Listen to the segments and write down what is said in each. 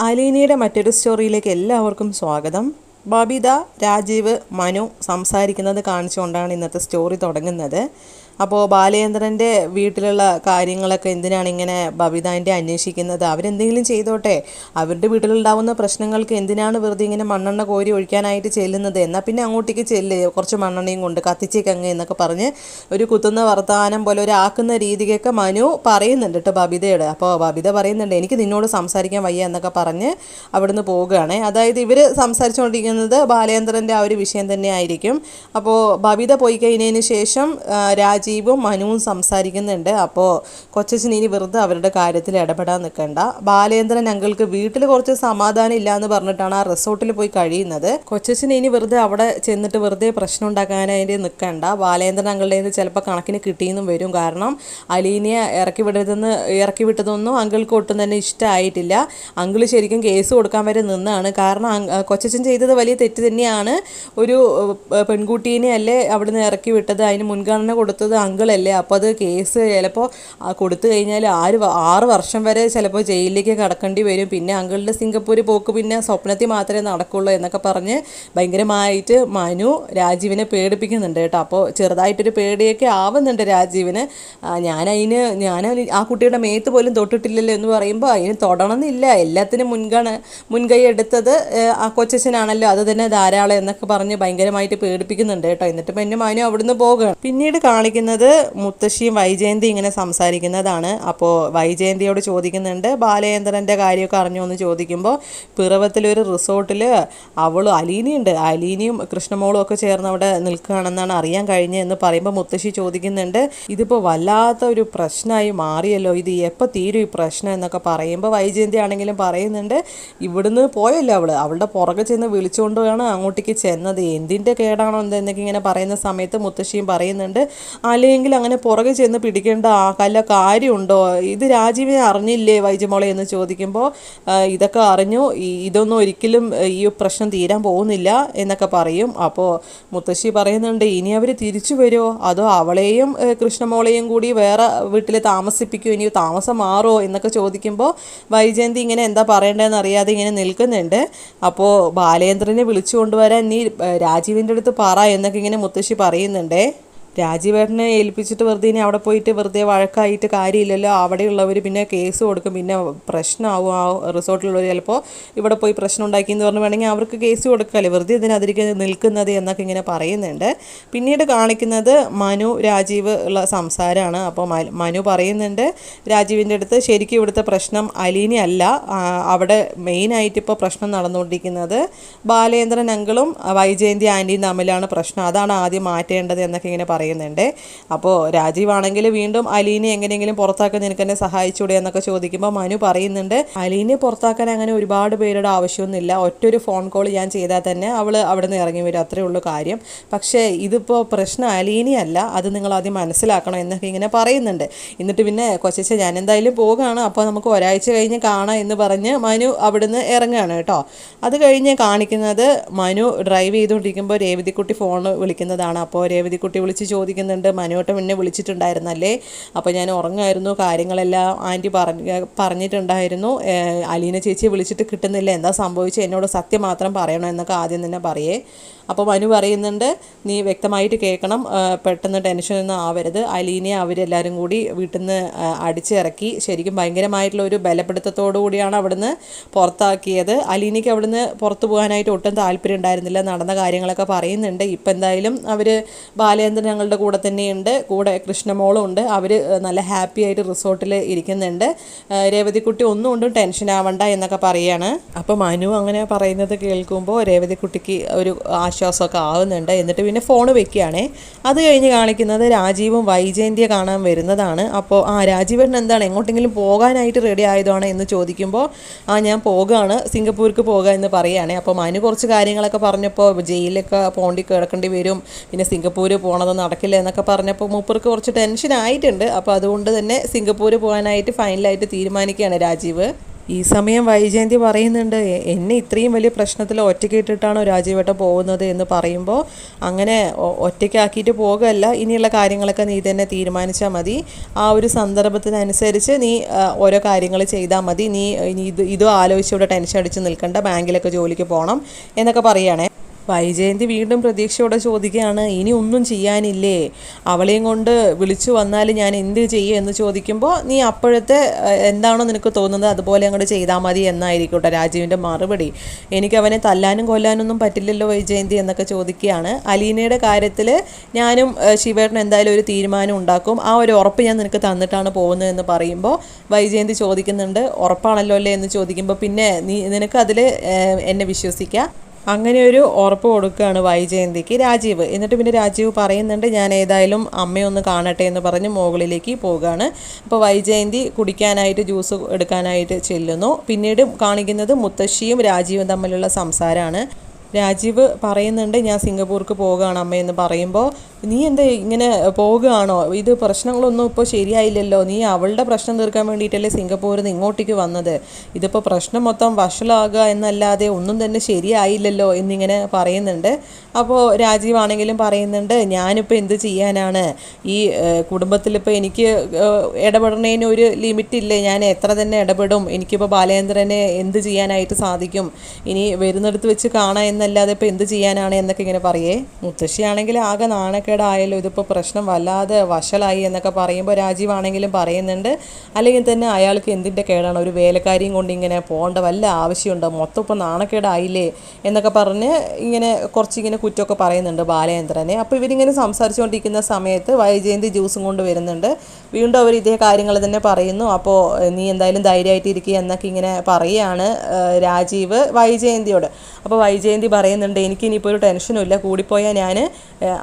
അലീനയുടെ മറ്റൊരു സ്റ്റോറിയിലേക്ക് എല്ലാവർക്കും സ്വാഗതം. ബബിത, രാജീവ്, മനു സംസാരിക്കുന്നത് കാണിച്ചുകൊണ്ടാണ് ഇന്നത്തെ സ്റ്റോറി തുടങ്ങുന്നത്. അപ്പോൾ ബാലേന്ദ്രൻ്റെ വീട്ടിലുള്ള കാര്യങ്ങളൊക്കെ എന്തിനാണ് ഇങ്ങനെ ബബിതാൻ്റെ അന്വേഷിക്കുന്നത്? അവരെന്തെങ്കിലും ചെയ്തോട്ടെ, അവരുടെ വീട്ടിലുണ്ടാവുന്ന പ്രശ്നങ്ങൾക്ക് എന്തിനാണ് വെറുതെ ഇങ്ങനെ മണ്ണെണ്ണ കോരി ഒഴിക്കാനായിട്ട് ചെല്ലുന്നത്? എന്നാൽ പിന്നെ അങ്ങോട്ടേക്ക് ചെല്ല്, കുറച്ച് മണ്ണെണ്ണയും കൊണ്ട് കത്തിച്ചേക്കങ്ങ് എന്നൊക്കെ പറഞ്ഞ് ഒരു കുത്തുന്ന വർത്തമാനം പോലെ ഒരു ആക്കുന്ന രീതിക്കൊക്കെ മനു പറയുന്നുണ്ട് കേട്ടോ ബബിതയോട്. അപ്പോൾ ബബിത പറയുന്നുണ്ട്, എനിക്ക് നിന്നോട് സംസാരിക്കാൻ വയ്യ എന്നൊക്കെ പറഞ്ഞ് അവിടുന്ന് പോവുകയാണ്. അതായത് ഇവർ സംസാരിച്ചുകൊണ്ടിരിക്കുന്നത് ബാലേന്ദ്രൻ്റെ ആ ഒരു വിഷയം തന്നെ ആയിരിക്കും. അപ്പോൾ ബബിത പോയി കഴിഞ്ഞതിന് ശേഷം രാജീവും മനുവും സംസാരിക്കുന്നുണ്ട്. അപ്പോൾ കൊച്ചച്ഛൻ ഇനി വെറുതെ അവരുടെ കാര്യത്തിൽ ഇടപെടാൻ നിൽക്കണ്ട, ബാലേന്ദ്രൻ അങ്കിൾക്ക് വീട്ടിൽ കുറച്ച് സമാധാനം ഇല്ല എന്ന് പറഞ്ഞിട്ടാണ് ആ റിസോർട്ടിൽ പോയി കഴിയുന്നത്. കൊച്ചച്ഛൻ ഇനി വെറുതെ അവിടെ ചെന്നിട്ട് വെറുതെ പ്രശ്നം ഉണ്ടാക്കാനായിട്ട് നിൽക്കണ്ട. ബാലേന്ദ്രൻ അങ്കിളുടെ ചിലപ്പോൾ കണക്കിന് കിട്ടിയെന്നും വരും. കാരണം അലീനയെ ഇറക്കി വിട്ടതൊന്നും അങ്കിൾക്ക് ഒട്ടും തന്നെ ഇഷ്ടമായിട്ടില്ല. അങ്കിള് ശരിക്കും കേസ് കൊടുക്കാൻ വരെ നിന്നാണ്. കാരണം കൊച്ചച്ഛൻ ചെയ്തത് വലിയ തെറ്റ് തന്നെയാണ്. ഒരു പെൺകുട്ടീനെ അല്ലേ അവിടുന്ന് ഇറക്കി വിട്ടത്, അതിന് മുൻഗണന കൊടുത്തത് അങ്കിളല്ലേ. അപ്പോൾ അത് കേസ് ചിലപ്പോൾ കൊടുത്തു കഴിഞ്ഞാൽ 6 വർഷം വരെ ചിലപ്പോൾ ജയിലിലേക്ക് കടക്കേണ്ടി വരും. പിന്നെ അങ്കിളുടെ സിംഗപ്പൂർ പോക്ക് പിന്നെ സ്വപ്നത്തിൽ മാത്രമേ നടക്കുള്ളൂ എന്നൊക്കെ പറഞ്ഞ് ഭയങ്കരമായിട്ട് മനു രാജീവിനെ പേടിപ്പിക്കുന്നുണ്ട് കേട്ടോ. അപ്പോൾ ചെറുതായിട്ടൊരു പേടിയൊക്കെ ആവുന്നുണ്ട് രാജീവിന്. ഞാൻ ആ കുട്ടിയുടെ മേത്ത് പോലും തൊട്ടിട്ടില്ലല്ലോ എന്ന് പറയുമ്പോൾ അതിന് തൊടണമെന്നില്ല, എല്ലാത്തിനും മുൻകൈ എടുത്തത് ആ കൊച്ചച്ഛനാണല്ലോ, അത് തന്നെ ധാരാളം എന്നൊക്കെ പറഞ്ഞ് ഭയങ്കരമായിട്ട് പേടിപ്പിക്കുന്നുണ്ട് കേട്ടോ. എന്നിട്ട് പിന്നെ മനു അവിടുന്ന് പോകുകയാണ്. പിന്നീട് കാണിക്കുന്നത് മുത്തശ്ശിയും വൈജയന്തി ഇങ്ങനെ സംസാരിക്കുന്നതാണ്. അപ്പോൾ വൈജയന്തിയോട് ചോദിക്കുന്നുണ്ട്, ബാലേന്ദ്രൻ്റെ കാര്യമൊക്കെ അറിഞ്ഞോ എന്ന് ചോദിക്കുമ്പോൾ, പിറവത്തിലൊരു റിസോർട്ടിൽ അലീനയും കൃഷ്ണമോളും ഒക്കെ ചേർന്ന് അവിടെ നിൽക്കുകയാണെന്നാണ് അറിയാൻ കഴിഞ്ഞതെന്ന് പറയുമ്പോൾ മുത്തശ്ശി ചോദിക്കുന്നുണ്ട്, ഇതിപ്പോൾ വല്ലാത്ത ഒരു പ്രശ്നമായി മാറിയല്ലോ, ഇത് എപ്പോൾ തീരും ഈ പ്രശ്നം എന്നൊക്കെ പറയുമ്പോൾ വൈജയന്തി ആണെങ്കിലും പറയുന്നുണ്ട്, ഇവിടുന്ന് പോയല്ലോ അവളുടെ പുറകെ ചെന്ന് വിളിച്ചുകൊണ്ടാണ് അങ്ങോട്ടേക്ക് ചെന്നത്, എന്തിൻ്റെ കേടാണോ എന്തെന്നൊക്കെ ഇങ്ങനെ പറയുന്ന സമയത്ത് മുത്തശ്ശിയും പറയുന്നുണ്ട്, അല്ലെങ്കിൽ അങ്ങനെ പുറകെ ചെന്ന് പിടിക്കേണ്ട വല്ല കാര്യമുണ്ടോ, ഇത് രാജീവിനെ അറിഞ്ഞില്ലേ വൈജമോളെ എന്ന് ചോദിക്കുമ്പോൾ ഇതൊക്കെ അറിഞ്ഞു, ഇതൊന്നും ഒരിക്കലും ഈ പ്രശ്നം തീരാൻ പോകുന്നില്ല എന്നൊക്കെ പറയും. അപ്പോൾ മുത്തശ്ശി പറയുന്നുണ്ട്, ഇനി അവർ തിരിച്ചു വരുമോ, അതോ അവളെയും കൃഷ്ണമോളെയും കൂടി വേറെ വീട്ടിൽ താമസിപ്പിക്കുമോ, ഇനി താമസം മാറുമോ എന്നൊക്കെ ചോദിക്കുമ്പോൾ വൈജയന്തി ഇങ്ങനെ എന്താ പറയേണ്ടതെന്ന് അറിയാതെ ഇങ്ങനെ നിൽക്കുന്നുണ്ട്. അപ്പോൾ ബാലേന്ദ്രനെ വിളിച്ചു കൊണ്ടുവരാൻ നീ രാജീവിൻ്റെ അടുത്ത് പറ എന്നൊക്കെ ഇങ്ങനെ മുത്തശ്ശി പറയുന്നുണ്ടേ. രാജീവേട്ടനെ ഏൽപ്പിച്ചിട്ട് വെറുതെ ഇനി അവിടെ പോയിട്ട് വെറുതെ വഴക്കായിട്ട് കാര്യമില്ലല്ലോ, അവിടെയുള്ളവർ പിന്നെ കേസ് കൊടുക്കും, പിന്നെ പ്രശ്നമാവും. ആ റിസോർട്ടിലുള്ളവർ ചിലപ്പോൾ ഇവിടെ പോയി പ്രശ്നം ഉണ്ടാക്കിയെന്ന് പറഞ്ഞ് വേണമെങ്കിൽ അവർക്ക് കേസ് കൊടുക്കാമല്ലേ, വെറുതെ ഇതിനതിരിക്ക് നിൽക്കുന്നത് എന്നൊക്കെ ഇങ്ങനെ പറയുന്നുണ്ട്. പിന്നീട് കാണിക്കുന്നത് മനു രാജീവ് ഉള്ള സംസാരമാണ്. അപ്പോൾ മനു പറയുന്നുണ്ട് രാജീവിൻ്റെ അടുത്ത്, ശരിക്കും ഇവിടുത്തെ പ്രശ്നം അലീന അല്ല, അവിടെ മെയിനായിട്ട് ഇപ്പോൾ പ്രശ്നം നടന്നുകൊണ്ടിരിക്കുന്നത് ബാലേന്ദ്രൻ അങ്കിളും വൈജയന്തി ആൻറ്റിയും തമ്മിലാണ് പ്രശ്നം, അതാണ് ആദ്യം മാറ്റേണ്ടത് എന്നൊക്കെ ഇങ്ങനെ പറയുന്നുണ്ട്. അപ്പോൾ രാജീവാണെങ്കിൽ വീണ്ടും അലീനെ എങ്ങനെയെങ്കിലും പുറത്താക്കാൻ നിനക്ക് എന്നെ സഹായിച്ചൂടെ എന്നൊക്കെ ചോദിക്കുമ്പോൾ മനു പറയുന്നുണ്ട്, അലീനെ പുറത്താക്കാൻ അങ്ങനെ ഒരുപാട് പേരുടെ ആവശ്യമൊന്നുമില്ല, ഒറ്റൊരു ഫോൺ കോൾ ഞാൻ ചെയ്താൽ തന്നെ അവൾ അവിടെ നിന്ന് ഇറങ്ങി വരും, അത്രയേ ഉള്ളൂ കാര്യം. പക്ഷേ ഇതിപ്പോൾ പ്രശ്നം അലീനയല്ല, അത് നിങ്ങൾ ആദ്യം മനസ്സിലാക്കണം എന്നൊക്കെ ഇങ്ങനെ പറയുന്നുണ്ട്. എന്നിട്ട് പിന്നെ കൊച്ചച്ഛൻ ഞാൻ എന്തായാലും പോകുകയാണ്, അപ്പോൾ നമുക്ക് ഒരാഴ്ച കഴിഞ്ഞ് കാണാം എന്ന് പറഞ്ഞ് മനു അവിടുന്ന് ഇറങ്ങുകയാണ് കേട്ടോ. അത് കഴിഞ്ഞ് കാണിക്കുന്നത് മനു ഡ്രൈവ് ചെയ്തുകൊണ്ടിരിക്കുമ്പോൾ രേവതിക്കുട്ടി ഫോൺ വിളിക്കുന്നതാണ്. അപ്പോൾ രേവതിക്കുട്ടി വിളിച്ച് ചോദിക്കുന്നുണ്ട്, മനുവേട്ടൻ മുന്നേ വിളിച്ചിട്ടുണ്ടായിരുന്നല്ലേ, അപ്പോൾ ഞാൻ ഉറങ്ങായിരുന്നു, കാര്യങ്ങളെല്ലാം ആൻറ്റി പറഞ്ഞിട്ടുണ്ടായിരുന്നു, അലീന ചേച്ചിയെ വിളിച്ചിട്ട് കിട്ടുന്നില്ല, എന്താ സംഭവിച്ചത്, എന്നോട് സത്യം മാത്രം പറയണം എന്നൊക്കെ ആദ്യം തന്നെ പറയേ. അപ്പോൾ മനു പറയുന്നുണ്ട്, നീ വ്യക്തമായിട്ട് കേൾക്കണം, പെട്ടെന്ന് ടെൻഷനൊന്നും ആവരുത്, അലീനയെ അവരെല്ലാവരും കൂടി വീട്ടിൽ നിന്ന് അടിച്ചിറക്കി, ശരിക്കും ഭയങ്കരമായിട്ടുള്ള ഒരു ബലപ്പെടുത്തത്തോടു കൂടിയാണ് അവിടുന്ന് പുറത്താക്കിയത്. അലീനയ്ക്ക് അവിടുന്ന് പുറത്തു പോകാനായിട്ട് ഒട്ടും താല്പര്യം ഉണ്ടായിരുന്നില്ല, നടന്ന കാര്യങ്ങളൊക്കെ പറയുന്നുണ്ട്. ഇപ്പം എന്തായാലും അവർ ബാലേന്ദ്രൻ ഞങ്ങളുടെ കൂടെ തന്നെയുണ്ട്, കൂടെ കൃഷ്ണമോളും ഉണ്ട്, അവർ നല്ല ഹാപ്പി ആയിട്ട് റിസോർട്ടിൽ ഇരിക്കുന്നുണ്ട്, രേവതിക്കുട്ടി ഒന്നും കൊണ്ടും ടെൻഷൻ ആവണ്ട എന്നൊക്കെ പറയുകയാണ്. അപ്പോൾ മനു അങ്ങനെ പറയുന്നത് കേൾക്കുമ്പോൾ രേവതിക്കുട്ടിക്ക് ഒരു ആശ്വാസമൊക്കെ ആവുന്നുണ്ട്. എന്നിട്ട് പിന്നെ ഫോൺ വെക്കുകയാണേ. അത് കഴിഞ്ഞ് കാണിക്കുന്നത് രാജീവും വൈജയന്തിയെ കാണാൻ വരുന്നതാണ്. അപ്പോൾ രാജീവേട്ടൻ എന്താണ് എങ്ങോട്ടെങ്കിലും പോകാനായിട്ട് റെഡി ആയതാണ് എന്ന് ചോദിക്കുമ്പോൾ ഞാൻ പോകുകയാണ്, സിംഗപ്പൂർക്ക് പോകുക എന്ന് പറയുകയാണേ. അപ്പോൾ മനു കുറച്ച് കാര്യങ്ങളൊക്കെ പറഞ്ഞപ്പോൾ ജയിലിലൊക്കെ കിടക്കേണ്ടി വരും, പിന്നെ സിംഗപ്പൂർ പോകണത് നടക്കില്ല എന്നൊക്കെ പറഞ്ഞപ്പോൾ മൂപ്പർക്ക് കുറച്ച് ടെൻഷൻ ആയിട്ടുണ്ട്. അപ്പോൾ അതുകൊണ്ട് തന്നെ സിംഗപ്പൂർ പോകാനായിട്ട് ഫൈനലായിട്ട് തീരുമാനിക്കുകയാണ് രാജീവ്. ഈ സമയം വൈജയന്തി പറയുന്നുണ്ട്, എന്നെ ഇത്രയും വലിയ പ്രശ്നത്തിൽ ഒറ്റയ്ക്ക് ഇട്ടിട്ടാണോ രാജീവേട്ടൻ പോകുന്നത് എന്ന് പറയുമ്പോൾ, അങ്ങനെ ഒറ്റയ്ക്കാക്കിയിട്ട് പോകുകയല്ല, ഇനിയുള്ള കാര്യങ്ങളൊക്കെ നീ തന്നെ തീരുമാനിച്ചാൽ മതി. ആ ഒരു സന്ദർഭത്തിനനുസരിച്ച് നീ ഓരോ കാര്യങ്ങൾ ചെയ്താൽ മതി. നീ ഇതും ആലോചിച്ച് ഇവിടെ ടെൻഷൻ അടിച്ച് നിൽക്കണ്ട, ബാങ്കിലൊക്കെ ജോലിക്ക് പോകണം എന്നൊക്കെ പറയുകയാണേ. വൈജയന്തി വീണ്ടും പ്രതീക്ഷയോടെ ചോദിക്കുകയാണ്, ഇനി ഒന്നും ചെയ്യാനില്ലേ? അവളെയും കൊണ്ട് വിളിച്ചു വന്നാൽ ഞാൻ എന്ത് ചെയ്യും എന്ന് ചോദിക്കുമ്പോൾ, നീ അപ്പോഴത്തെ എന്താണോ നിനക്ക് തോന്നുന്നത് അതുപോലെ അങ്ങോട്ട് ചെയ്താൽ മതി എന്നായിരിക്കട്ടെ രാജീവിൻ്റെ മറുപടി. എനിക്ക് അവനെ തല്ലാനും കൊല്ലാനൊന്നും പറ്റില്ലല്ലോ വൈജയന്തി എന്നൊക്കെ ചോദിക്കുകയാണ്. അലീനയുടെ കാര്യത്തിൽ ഞാനും ശിവേട്ടൻ എന്തായാലും ഒരു തീരുമാനം ഉണ്ടാക്കും, ആ ഒരു ഉറപ്പ് ഞാൻ നിനക്ക് തന്നിട്ടാണ് പോകുന്നത് എന്ന് പറയുമ്പോൾ വൈജയന്തി ചോദിക്കുന്നുണ്ട്, ഉറപ്പാണല്ലോ അല്ലേ എന്ന് ചോദിക്കുമ്പോൾ, പിന്നെ നിനക്കതിൽ എന്നെ വിശ്വസിക്കാം. അങ്ങനെ ഒരു ഉറപ്പ് കൊടുക്കുകയാണ് വൈജയന്തിക്ക് രാജീവ്. എന്നിട്ട് പിന്നെ രാജീവ് പറയുന്നുണ്ട്, ഞാൻ ഏതായാലും അമ്മയൊന്ന് കാണട്ടെ എന്ന് പറഞ്ഞ് മുകളിലേക്ക് പോവുകയാണ്. അപ്പോൾ വൈജയന്തി കുടിക്കാനായിട്ട് ജ്യൂസ് എടുക്കാനായിട്ട് ചെല്ലുന്നു. പിന്നീട് കാണിക്കുന്നത് മുത്തശ്ശിയും രാജീവും തമ്മിലുള്ള സംസാരമാണ്. രാജീവ് പറയുന്നുണ്ട്, ഞാൻ സിംഗപ്പൂർക്ക് പോകുകയാണ് അമ്മയെന്ന് പറയുമ്പോൾ, നീ എന്താ ഇങ്ങനെ പോകുകയാണോ? ഇത് പ്രശ്നങ്ങളൊന്നും ഇപ്പോൾ ശരിയായില്ലല്ലോ, നീ അവളുടെ പ്രശ്നം തീർക്കാൻ വേണ്ടിയിട്ടല്ലേ സിംഗപ്പൂരിൽ നിന്ന് ഇങ്ങോട്ടേക്ക് വന്നത്, ഇതിപ്പോൾ പ്രശ്നം മൊത്തം വഷളാകുക എന്നല്ലാതെ ഒന്നും തന്നെ ശരിയായില്ലല്ലോ എന്നിങ്ങനെ പറയുന്നുണ്ട്. അപ്പോൾ രാജീവ് ആണെങ്കിലും പറയുന്നുണ്ട്, ഞാനിപ്പോൾ എന്ത് ചെയ്യാനാണ്, ഈ കുടുംബത്തിലിപ്പോൾ എനിക്ക് ഇടപെടുന്നതിന് ഒരു ലിമിറ്റില്ലേ, ഞാൻ എത്ര തന്നെ ഇടപെടും, എനിക്കിപ്പോൾ ബാലേന്ദ്രനെ എന്ത് ചെയ്യാനായിട്ട് സാധിക്കും, ഇനി വരുന്നിടത്ത് വെച്ച് കാണാൻ എന്നല്ലാതെ ഇപ്പോൾ എന്ത് ചെയ്യാനാണ് എന്നൊക്കെ ഇങ്ങനെ പറയേ. മുത്തശ്ശിയാണെങ്കിൽ ആകെ നാണക്കേടായല്ലോ, ഇതിപ്പോൾ പ്രശ്നം വല്ലാതെ വഷളായി എന്നൊക്കെ പറയുമ്പോൾ രാജീവ് ആണെങ്കിലും പറയുന്നുണ്ട്, അല്ലെങ്കിൽ തന്നെ അയാൾക്ക് എന്തിൻ്റെ കേടാണ്, ഒരു വേലക്കാരിയും കൊണ്ട് ഇങ്ങനെ പോകേണ്ട വല്ല ആവശ്യമുണ്ടോ, മൊത്തം ഇപ്പോൾ നാണക്കേടായില്ലേ എന്നൊക്കെ പറഞ്ഞ് ഇങ്ങനെ കുറച്ചിങ്ങനെ കുറ്റമൊക്കെ പറയുന്നുണ്ട് ബാലേന്ദ്രനെ. അപ്പോൾ ഇവരിങ്ങനെ സംസാരിച്ചുകൊണ്ടിരിക്കുന്ന സമയത്ത് വൈജയന്തി ജ്യൂസും കൊണ്ട് വരുന്നുണ്ട്. വീണ്ടും അവർ ഇതേ കാര്യങ്ങൾ തന്നെ പറയുന്നു. അപ്പോൾ നീ എന്തായാലും ധൈര്യമായിട്ടിരിക്കുക എന്നൊക്കെ ഇങ്ങനെ പറയുകയാണ് രാജീവ് വൈജയന്തിയോട്. അപ്പോൾ വൈജയന്തി പറയുന്നുണ്ട്, എനിക്കിനിപ്പോൾ ഒരു ടെൻഷനുമില്ല, കൂടിപ്പോയാൽ ഞാൻ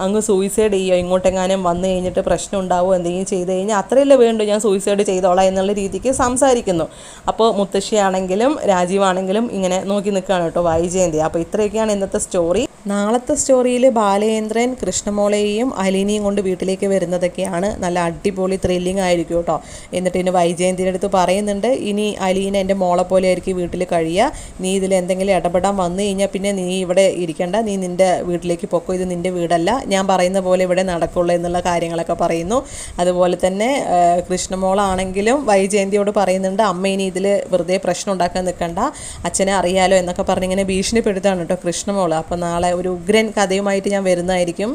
അങ്ങ് സൂയിസൈഡ് ചെയ്യുമോ, ഇങ്ങോട്ടെങ്ങാനും വന്നു കഴിഞ്ഞിട്ട് പ്രശ്നം ഉണ്ടാവുമോ, എന്തെങ്കിലും ചെയ്ത് കഴിഞ്ഞാൽ അത്രയല്ലേ വേണ്ടു, ഞാൻ സൂയിസൈഡ് ചെയ്തോളാം എന്നുള്ള രീതിക്ക് സംസാരിക്കുന്നു. അപ്പോൾ മുത്തശ്ശിയാണെങ്കിലും രാജീവാണെങ്കിലും ഇങ്ങനെ നോക്കി നിൽക്കുകയാണ് കേട്ടോ വൈജയന്തി. അപ്പോൾ ഇത്രയൊക്കെയാണ് ഇന്നത്തെ സ്റ്റോറി. നാളത്തെ സ്റ്റോറിയിൽ ബാലേന്ദ്രൻ കൃഷ്ണമോളെയും അലീനയും കൊണ്ട് വീട്ടിലേക്ക് വരുന്നതൊക്കെയാണ്. നല്ല അടിപൊളി ത്രില്ലിംഗ് ആയിരിക്കും കേട്ടോ. എന്നിട്ട് ഇനി വൈജയന്തിയുടെ അടുത്ത് പറയുന്നുണ്ട്, ഇനി അലീന എൻ്റെ മോളെ പോലെ ആയിരിക്കും വീട്ടിൽ കഴിയുക, നീ ഇതിൽ എന്തെങ്കിലും ഇടപെടാൻ വന്നു കഴിഞ്ഞാൽ പിന്നെ നീ ഇവിടെ ഇരിക്കണ്ട, നീ നിൻ്റെ വീട്ടിലേക്ക് പൊക്കോ, ഇത് നിൻ്റെ വീടല്ല, ഞാൻ പറയുന്ന പോലെ ഇവിടെ നടക്കുള്ളൂ എന്നുള്ള കാര്യങ്ങളൊക്കെ പറയുന്നു. അതുപോലെ തന്നെ കൃഷ്ണമോളാണെങ്കിലും വൈജയന്തിയോട് പറയുന്നുണ്ട്, അമ്മ ഇനി ഇതിൽ വെറുതെ പ്രശ്നം ഉണ്ടാക്കാൻ നിൽക്കണ്ട, അച്ഛനെ അറിയാലോ എന്നൊക്കെ പറഞ്ഞിങ്ങനെ ഭീഷണിപ്പെടുത്താണ് കേട്ടോ കൃഷ്ണമോൾ. അപ്പോൾ നാളെ ഒരു ഉഗ്രൻ കഥയുമായിട്ട് ഞാൻ വരുന്നതായിരിക്കും.